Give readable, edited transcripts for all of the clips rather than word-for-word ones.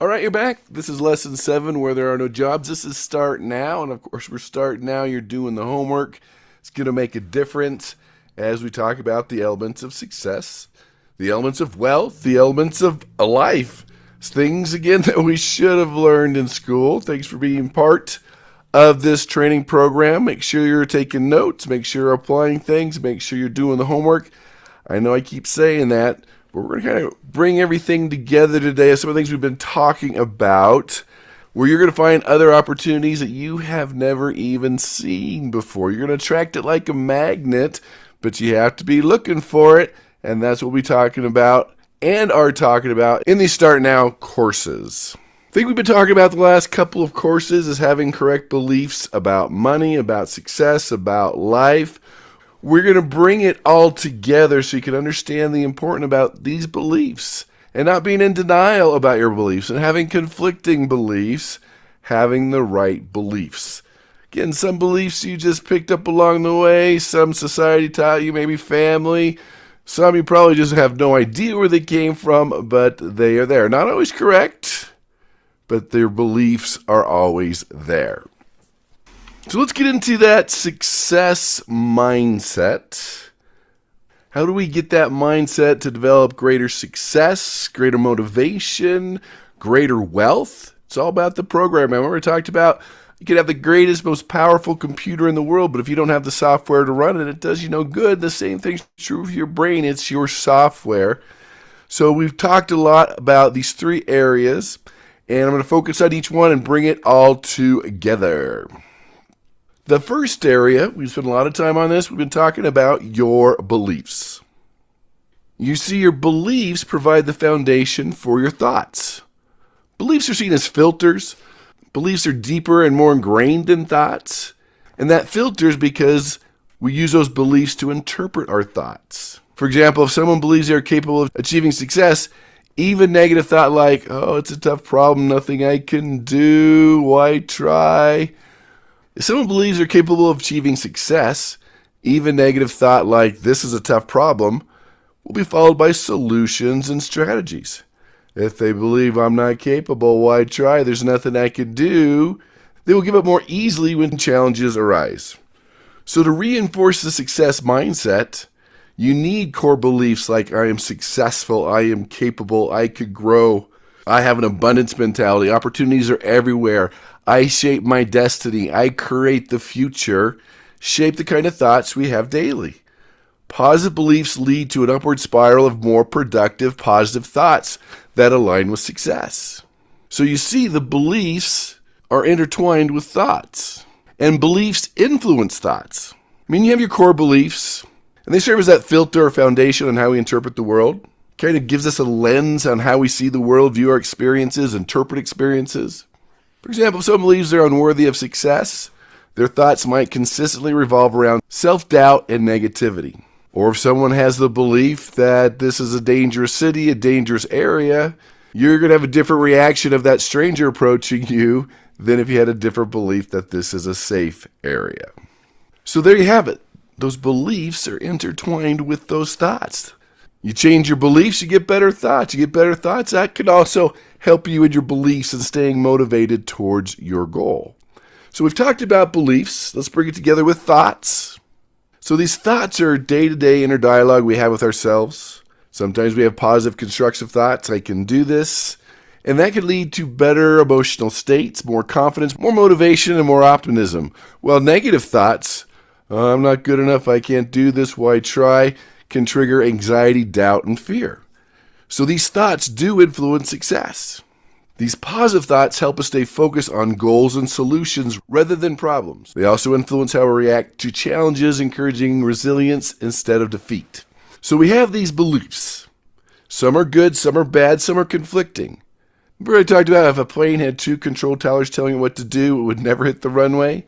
All right, you're back. This is lesson 7 where there are no jobs. This is start now. And of course, we're starting now. You're doing the homework. It's going to make a difference as we talk about the elements of success, the elements of wealth, the elements of a life. It's things, again, that we should have learned in school. Thanks for being part of this training program. Make sure you're taking notes. Make sure you're applying things. Make sure you're doing the homework. I know I keep saying that, but we're going to kind of bring everything together today. Some of the things we've been talking about, where you're going to find other opportunities that you have never even seen before. You're going to attract it like a magnet, but you have to be looking for it, and that's what we'll be talking about and are talking about in these Start Now courses. I think we've been talking about the last couple of courses is having correct beliefs about money, about success, about life. We're going to bring it all together so you can understand the important about these beliefs and not being in denial about your beliefs and having conflicting beliefs, having the right beliefs. Again, some beliefs you just picked up along the way, some society taught you, maybe family. Some you probably just have no idea where they came from, but they are there. Not always correct, but their beliefs are always there. So let's get into that success mindset. How do we get that mindset to develop greater success, greater motivation, greater wealth? It's all about the program. Remember, we talked about you could have the greatest, most powerful computer in the world, but if you don't have the software to run it, it does you no good. The same thing's true with your brain. It's your software. So we've talked a lot about these 3 areas, and I'm going to focus on each one and bring it all together. The first area, we've spent a lot of time on this, we've been talking about your beliefs. You see, your beliefs provide the foundation for your thoughts. Beliefs are seen as filters. Beliefs are deeper and more ingrained than thoughts. And that filters because we use those beliefs to interpret our thoughts. For example, if someone believes they're capable of achieving success, even negative thought like, oh, it's a tough problem, nothing I can do, why try? If someone believes they're capable of achieving success, even negative thought like, this is a tough problem, will be followed by solutions and strategies. If they believe I'm not capable, why try? There's nothing I can do. They will give up more easily when challenges arise. So to reinforce the success mindset, you need core beliefs like I am successful, I am capable, I could grow, I have an abundance mentality, opportunities are everywhere, I shape my destiny, I create the future, shape the kind of thoughts we have daily. Positive beliefs lead to an upward spiral of more productive, positive thoughts that align with success. So you see, the beliefs are intertwined with thoughts, and beliefs influence thoughts. I mean, you have your core beliefs, and they serve as that filter or foundation on how we interpret the world. Kind of gives us a lens on how we see the world, view our experiences, interpret experiences. For example, if someone believes they're unworthy of success, their thoughts might consistently revolve around self-doubt and negativity. Or if someone has the belief that this is a dangerous city, a dangerous area, you're going to have a different reaction of that stranger approaching you than if you had a different belief that this is a safe area. So there you have it. Those beliefs are intertwined with those thoughts. You change your beliefs, you get better thoughts. You get better thoughts, that can also help you in your beliefs and staying motivated towards your goal. So we've talked about beliefs. Let's bring it together with thoughts. So these thoughts are day-to-day inner dialogue we have with ourselves. Sometimes we have positive, constructive thoughts, I can do this. And that can lead to better emotional states, more confidence, more motivation, and more optimism. While negative thoughts, I'm not good enough, I can't do this, why try, can trigger anxiety, doubt, and fear. So these thoughts do influence success. These positive thoughts help us stay focused on goals and solutions rather than problems. They also influence how we react to challenges, encouraging resilience instead of defeat. So we have these beliefs. Some are good, some are bad, some are conflicting. Remember I talked about if a plane had 2 control towers telling it what to do, it would never hit the runway?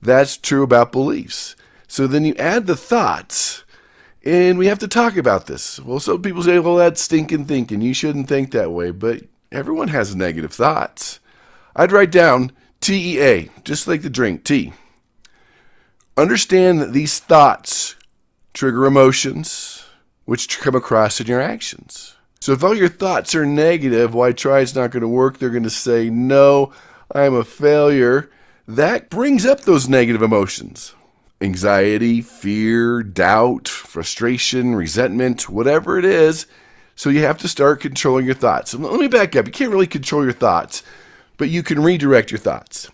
That's true about beliefs. So then you add the thoughts, and we have to talk about this. Well, some people say, well, that's stinking thinking. You shouldn't think that way, but everyone has negative thoughts. I'd write down TEA, just like the drink, tea. Understand that these thoughts trigger emotions, which come across in your actions. So if all your thoughts are negative, why try, it's not going to work, they're going to say, no, I'm a failure. That brings up those negative emotions. Anxiety, fear, doubt, frustration, resentment, whatever it is. So you have to start controlling your thoughts. And let me back up. You can't really control your thoughts, but you can redirect your thoughts.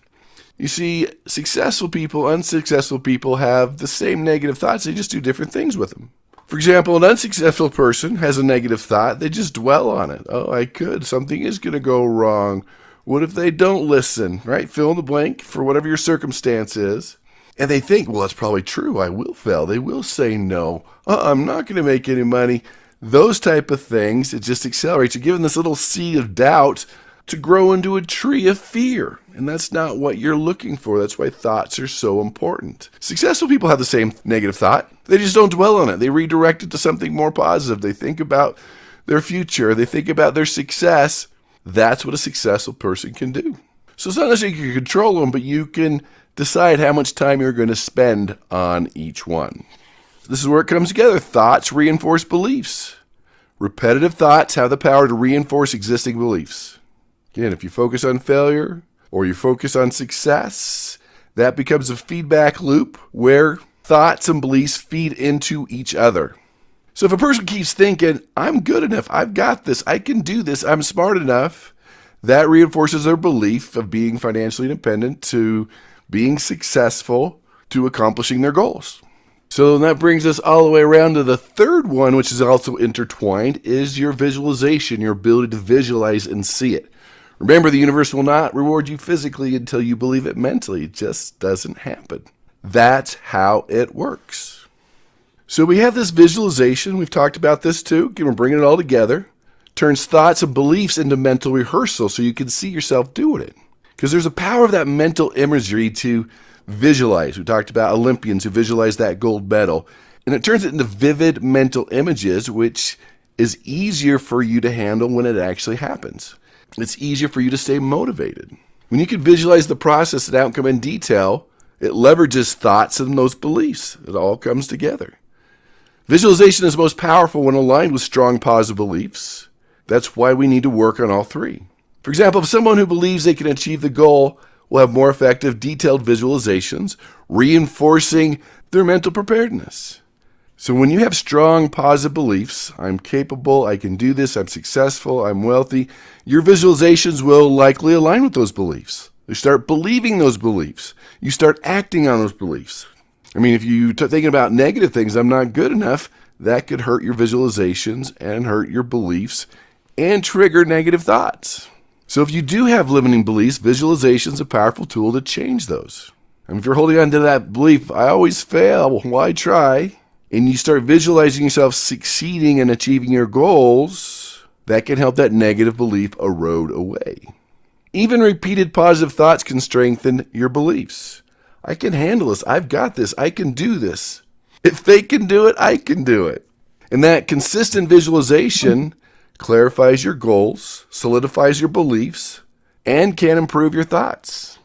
You see, successful people, unsuccessful people have the same negative thoughts. They just do different things with them. For example, an unsuccessful person has a negative thought. They just dwell on it. Oh, I could. Something is going to go wrong. What if they don't listen, right? Fill in the blank for whatever your circumstance is. And they think, well, that's probably true. I will fail. They will say no. I'm not going to make any money. Those type of things, it just accelerates. You're giving this little seed of doubt to grow into a tree of fear. And that's not what you're looking for. That's why thoughts are so important. Successful people have the same negative thought. They just don't dwell on it. They redirect it to something more positive. They think about their future. They think about their success. That's what a successful person can do. So it's not necessarily you can control them, but you can decide how much time you're going to spend on each one. This is where it comes together. Thoughts reinforce beliefs. Repetitive thoughts have the power to reinforce existing beliefs. Again, if you focus on failure or you focus on success, that becomes a feedback loop where thoughts and beliefs feed into each other. So if a person keeps thinking, I'm good enough, I've got this, I can do this, I'm smart enough, that reinforces their belief of being financially independent to being successful to accomplishing their goals. So that brings us all the way around to the third one, which is also intertwined, is your visualization, your ability to visualize and see it. Remember, the universe will not reward you physically until you believe it mentally. It just doesn't happen. That's how it works. So we have this visualization. We've talked about this too. We're bringing it all together. Turns thoughts and beliefs into mental rehearsal so you can see yourself doing it. Because there's a power of that mental imagery to visualize. We talked about Olympians who visualize that gold medal. And it turns it into vivid mental images, which is easier for you to handle when it actually happens. It's easier for you to stay motivated. When you can visualize the process and outcome in detail, it leverages thoughts and those beliefs. It all comes together. Visualization is most powerful when aligned with strong positive beliefs. That's why we need to work on all three. For example, if someone who believes they can achieve the goal will have more effective, detailed visualizations, reinforcing their mental preparedness. So when you have strong positive beliefs, I'm capable, I can do this, I'm successful, I'm wealthy, your visualizations will likely align with those beliefs. You start believing those beliefs. You start acting on those beliefs. I mean, if you thinking about negative things, I'm not good enough, that could hurt your visualizations and hurt your beliefs and trigger negative thoughts. So if you do have limiting beliefs, visualization is a powerful tool to change those. And if you're holding on to that belief, I always fail, why try? And you start visualizing yourself succeeding and achieving your goals, that can help that negative belief erode away. Even repeated positive thoughts can strengthen your beliefs. I can handle this. I've got this. I can do this. If they can do it, I can do it. And that consistent visualization clarifies your goals, solidifies your beliefs, and can improve your thoughts.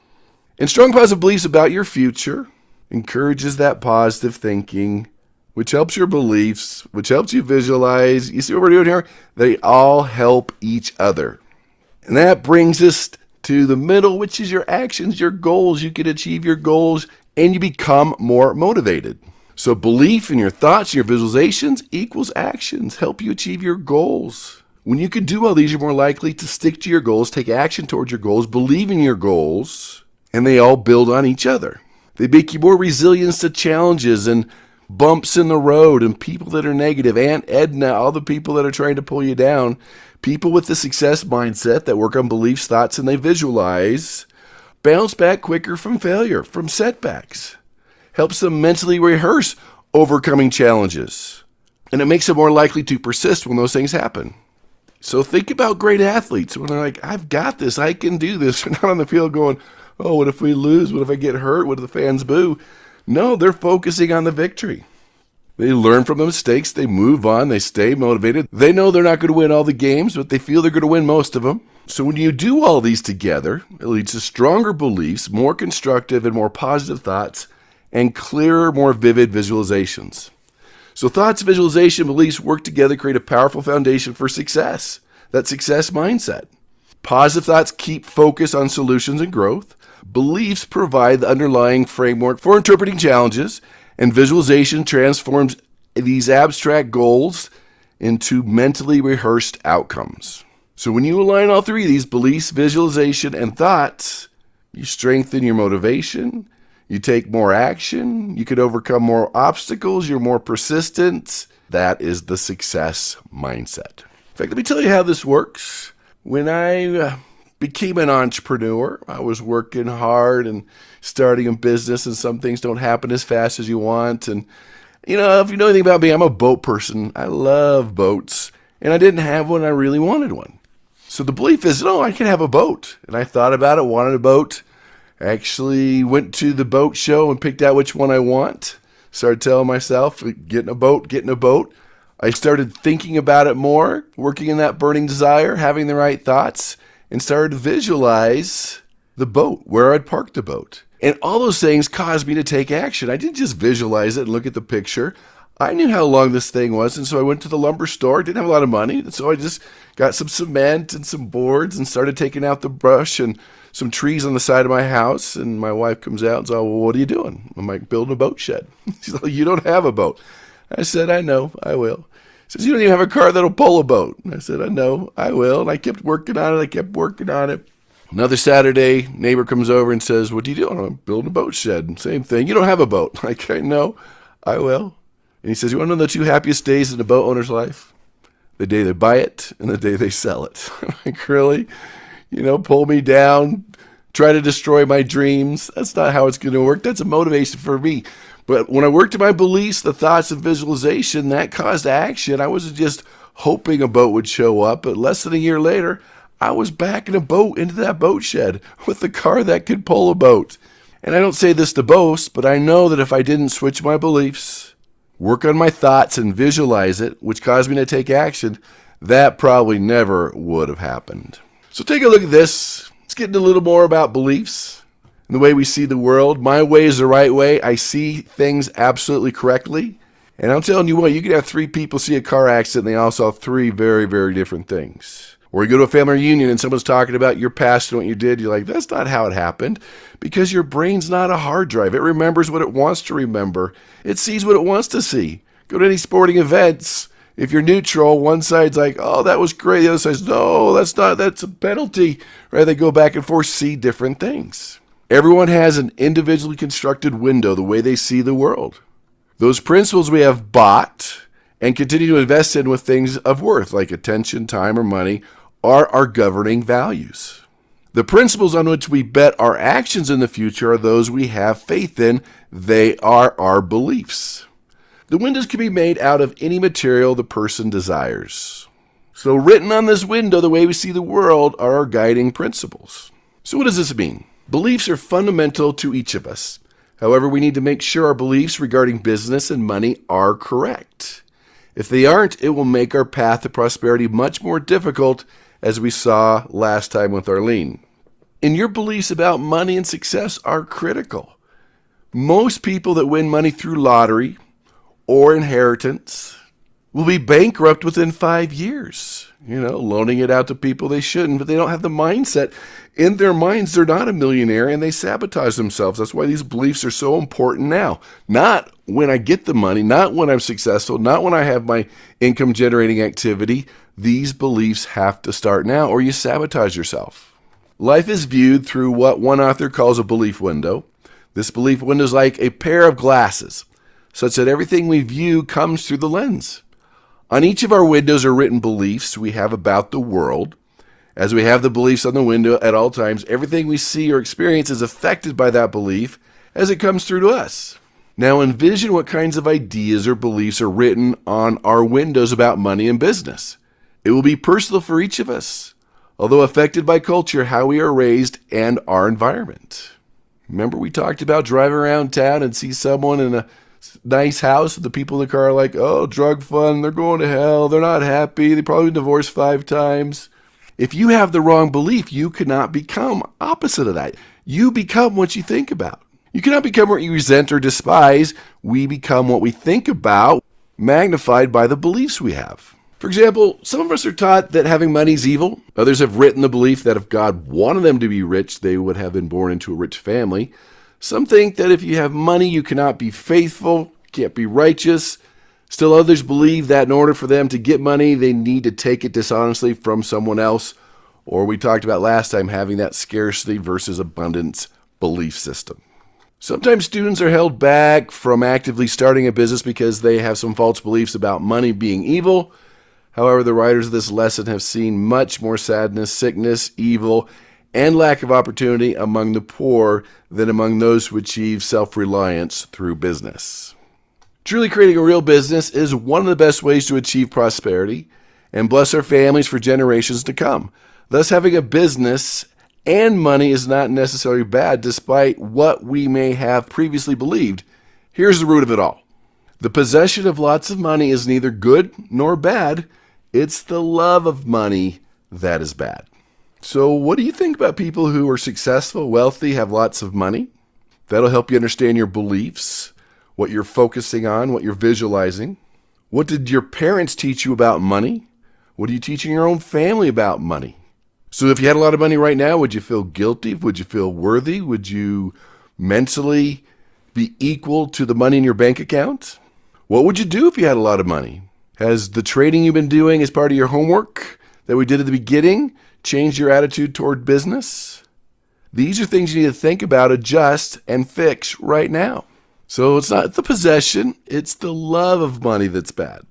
And strong positive beliefs about your future encourages that positive thinking, which helps your beliefs, which helps you visualize. You see what we're doing here? They all help each other. And that brings us to the middle, which is your actions, your goals. You can achieve your goals and you become more motivated. So belief in your thoughts, your visualizations equals actions, help you achieve your goals. When you can do all these, you're more likely to stick to your goals, take action towards your goals, believe in your goals, and they all build on each other. They make you more resilient to challenges and bumps in the road and people that are negative. Aunt Edna, all the people that are trying to pull you down, people with the success mindset that work on beliefs, thoughts, and they visualize, bounce back quicker from failure, from setbacks. Helps them mentally rehearse overcoming challenges. And it makes them more likely to persist when those things happen. So think about great athletes when they're like, I've got this, I can do this. They're not on the field going, oh, what if we lose? What if I get hurt? What if the fans boo? No, they're focusing on the victory. They learn from the mistakes, they move on, they stay motivated. They know they're not going to win all the games, but they feel they're going to win most of them. So when you do all these together, it leads to stronger beliefs, more constructive and more positive thoughts, and clearer, more vivid visualizations. So thoughts, visualization, beliefs work together to create a powerful foundation for success. That success mindset. Positive thoughts keep focus on solutions and growth. Beliefs provide the underlying framework for interpreting challenges, and visualization transforms these abstract goals into mentally rehearsed outcomes. So when you align all three of these, beliefs, visualization, and thoughts, you strengthen your motivation, you take more action, you can overcome more obstacles, you're more persistent. That is the success mindset. In fact, let me tell you how this works. When I became an entrepreneur, I was working hard and starting a business, and some things don't happen as fast as you want. And, if you know anything about me, I'm a boat person. I love boats, and I didn't have one. I really wanted one. So the belief is, no, I can have a boat. And I thought about it, wanted a boat. I actually went to the boat show and picked out which one I want. Started telling myself, getting a boat. I started thinking about it more, working in that burning desire, having the right thoughts, and started to visualize the boat, where I'd parked the boat. And all those things caused me to take action. I didn't just visualize it and look at the picture. I knew how long this thing was, and so I went to the lumber store. Didn't have a lot of money, and so I just got some cement and some boards and started taking out the brush and some trees on the side of my house. And my wife comes out and says, "Well, what are you doing?" I'm like, "Building a boat shed." She's like, "You don't have a boat." I said, "I know, I will." She says, "You don't even have a car that'll pull a boat." And I said, "I know, I will." And I kept working on it. Another Saturday, neighbor comes over and says, "What are you doing?" "I'm building a boat shed." Same thing. "You don't have a boat." Like, "I know, I will." And he says, "You want to know the two happiest days in a boat owner's life? The day they buy it and the day they sell it." I'm like, "Really? Pull me down, try to destroy my dreams. That's not how it's going to work." That's a motivation for me. But when I worked on my beliefs, the thoughts and visualization, that caused action. I wasn't just hoping a boat would show up, but less than a year later, I was backing a boat into that boat shed with a car that could pull a boat. And I don't say this to boast, but I know that if I didn't switch my beliefs, work on my thoughts and visualize it, which caused me to take action, that probably never would have happened. So take a look at this. Let's get into a little more about beliefs and the way we see the world. My way is the right way. I see things absolutely correctly. And I'm telling you what, you could have three people see a car accident and they all saw three very, very different things. Or you go to a family reunion and someone's talking about your past and what you did. You're like, "That's not how it happened," because your brain's not a hard drive. It remembers what it wants to remember. It sees what it wants to see. Go to any sporting events. If you're neutral, one side's like, "Oh, that was great." The other side's, "No, that's a penalty." Right? They go back and forth, see different things. Everyone has an individually constructed window, the way they see the world. Those principles we have bought and continue to invest in with things of worth, like attention, time, or money, are our governing values. The principles on which we bet our actions in the future are those we have faith in. They are our beliefs. The windows can be made out of any material the person desires. So written on this window, the way we see the world, are our guiding principles. So what does this mean? Beliefs are fundamental to each of us. However, we need to make sure our beliefs regarding business and money are correct. If they aren't, it will make our path to prosperity much more difficult, as we saw last time with Arlene. And your beliefs about money and success are critical. Most people that win money through lottery or inheritance will be bankrupt within 5 years, loaning it out to people they shouldn't, but they don't have the mindset. In their minds, they're not a millionaire, and they sabotage themselves. That's why these beliefs are so important now. Not when I get the money, not when I'm successful, not when I have my income-generating activity. These beliefs have to start now, or you sabotage yourself. Life is viewed through what one author calls a belief window. This belief window is like a pair of glasses, such that everything we view comes through the lens. On each of our windows are written beliefs we have about the world. As we have the beliefs on the window at all times, everything we see or experience is affected by that belief as it comes through to us. Now envision what kinds of ideas or beliefs are written on our windows about money and business. It will be personal for each of us, although affected by culture, how we are raised, and our environment. Remember we talked about driving around town and see someone in a nice house, the people in the car are like, "Oh, drug fund, they're going to hell, they're not happy, they probably been divorced 5 times. If you have the wrong belief, you cannot become opposite of that. You become what you think about. You cannot become what you resent or despise. We become what we think about. magnified by the beliefs we have. For example, some of us are taught that having money is evil. Others have written the belief that if God wanted them to be rich, they would have been born into a rich family. Some think that if you have money, you cannot be faithful, can't be righteous. Still others believe that in order for them to get money, they need to take it dishonestly from someone else. Or we talked about last time, having that scarcity versus abundance belief system. Sometimes students are held back from actively starting a business because they have some false beliefs about money being evil. However, the writers of this lesson have seen much more sadness, sickness, evil, and lack of opportunity among the poor than among those who achieve self-reliance through business. Truly creating a real business is one of the best ways to achieve prosperity and bless our families for generations to come. Thus, having a business and money is not necessarily bad, despite what we may have previously believed. Here's the root of it all. The possession of lots of money is neither good nor bad. It's the love of money that is bad. So what do you think about people who are successful, wealthy, have lots of money? That'll help you understand your beliefs, what you're focusing on, what you're visualizing. What did your parents teach you about money? What are you teaching your own family about money? So if you had a lot of money right now, would you feel guilty? Would you feel worthy? Would you mentally be equal to the money in your bank account? What would you do if you had a lot of money? Has the trading you've been doing as part of your homework that we did at the beginning changed your attitude toward business? These are things you need to think about, adjust, and fix right now. So it's not the possession, it's the love of money that's bad.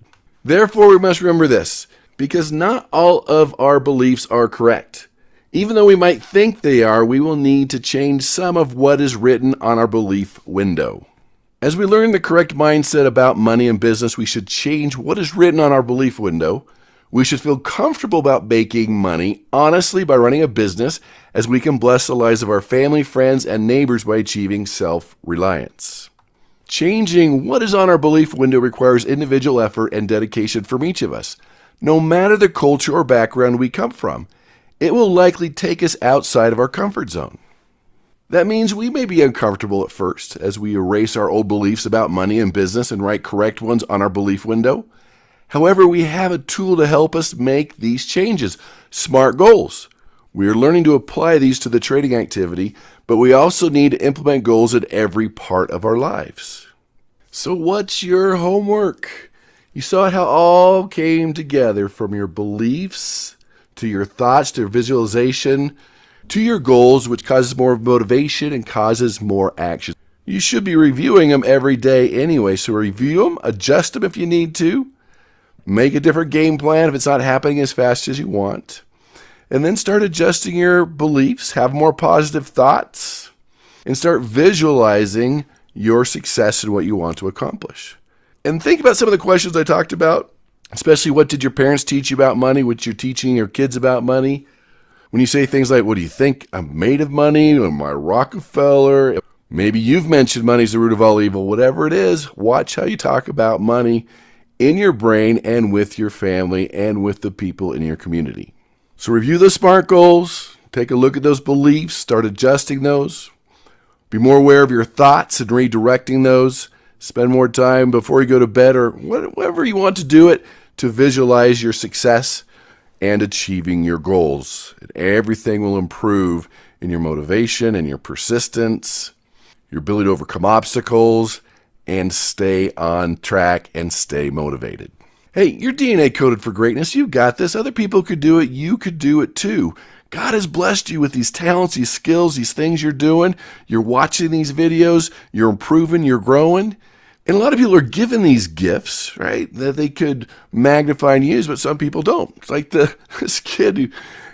Therefore, we must remember this, because not all of our beliefs are correct. Even though we might think they are, we will need to change some of what is written on our belief window. As we learn the correct mindset about money and business, we should change what is written on our belief window. We should feel comfortable about making money honestly by running a business, as we can bless the lives of our family, friends, and neighbors by achieving self-reliance. Changing what is on our belief window requires individual effort and dedication from each of us. No matter the culture or background we come from, it will likely take us outside of our comfort zone. That means we may be uncomfortable at first as we erase our old beliefs about money and business and write correct ones on our belief window. However, we have a tool to help us make these changes, SMART goals. We are learning to apply these to the trading activity, but we also need to implement goals in every part of our lives. So what's your homework? You saw how it all came together, from your beliefs to your thoughts to your visualization to your goals, which causes more motivation and causes more action. You should be reviewing them every day anyway, so review them, adjust them if you need to, make a different game plan if it's not happening as fast as you want, and then start adjusting your beliefs, have more positive thoughts, and start visualizing your success and what you want to accomplish. And think about some of the questions I talked about, especially what did your parents teach you about money, what you're teaching your kids about money. When you say things like, what do you think I'm made of money? Am I Rockefeller? Maybe you've mentioned money's the root of all evil. Whatever it is, watch how you talk about money in your brain and with your family and with the people in your community. So review those SMART goals, take a look at those beliefs, start adjusting those. Be more aware of your thoughts and redirecting those. Spend more time before you go to bed or whatever you want to do it to visualize your success and achieving your goals. And everything will improve in your motivation and your persistence, your ability to overcome obstacles, and stay on track and stay motivated. Hey, you're DNA coded for greatness. You got this. Other people could do it. You could do it too. God has blessed you with these talents, these skills, these things you're doing. You're watching these videos. You're improving. You're growing. And a lot of people are given these gifts, right, that they could magnify and use, but some people don't. It's like this kid who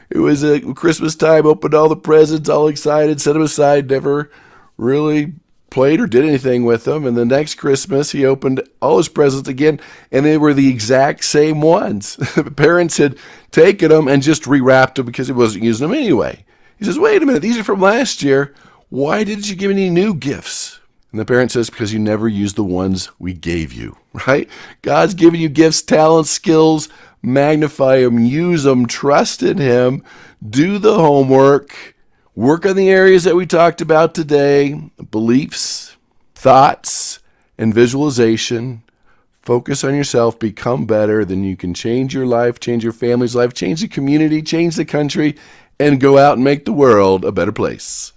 it was Christmas time, opened all the presents, all excited, set them aside, never really played or did anything with them. And the next Christmas, he opened all his presents again, and they were the exact same ones. The parents had taken them and just rewrapped them because he wasn't using them anyway. He says, wait a minute, these are from last year. Why didn't you give me any new gifts? And the parent says, because you never used the ones we gave you, right? God's given you gifts, talents, skills. Magnify them, use them, trust in Him, do the homework, work on the areas that we talked about today, beliefs, thoughts, and visualization. Focus on yourself, become better, then you can change your life, change your family's life, change the community, change the country, and go out and make the world a better place.